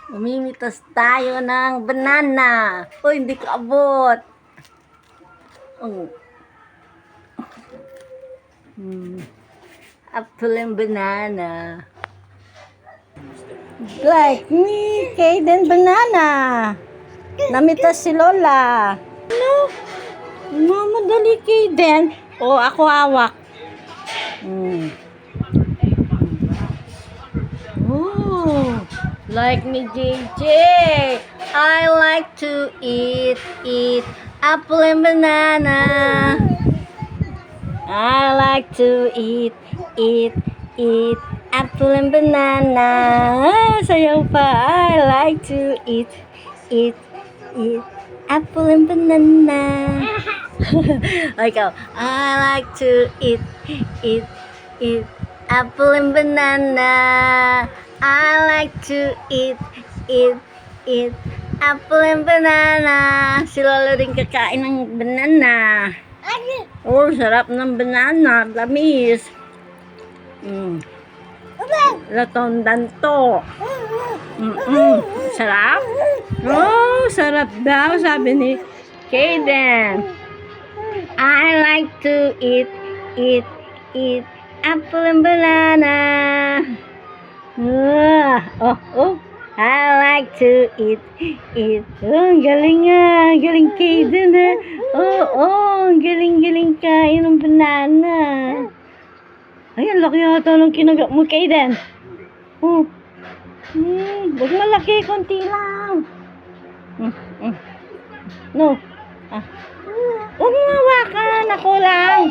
Umimitas tayo ng banana. Uy, hindi ka abot. Oh. Apple and banana. Like me, Kaden banana. Namitas si Lola. Ano? Mamadali Kaden. O, ako hawak. Oh, like me, JJ. I like to eat apple and banana. I like to eat apple and banana. Sayaw pa. I like to eat apple and banana. Ikaw, I like to eat apple and banana. I like to eat apple and banana. Si Lolo rin kakain ng banana. Oh, sarap ng banana. Lamis. Latondan to. Sarap? Oh, sarap daw, sabi ni Kaden. I like to eat apple and banana. I like to eat. Oh, galing nga. Galing Kaden ha. Galing kain ng banana. Ay, ang laki yata ng kinagat mo, Kaden. Huwag malaki, konti lang. No. Huwag mo hawakan, ako lang.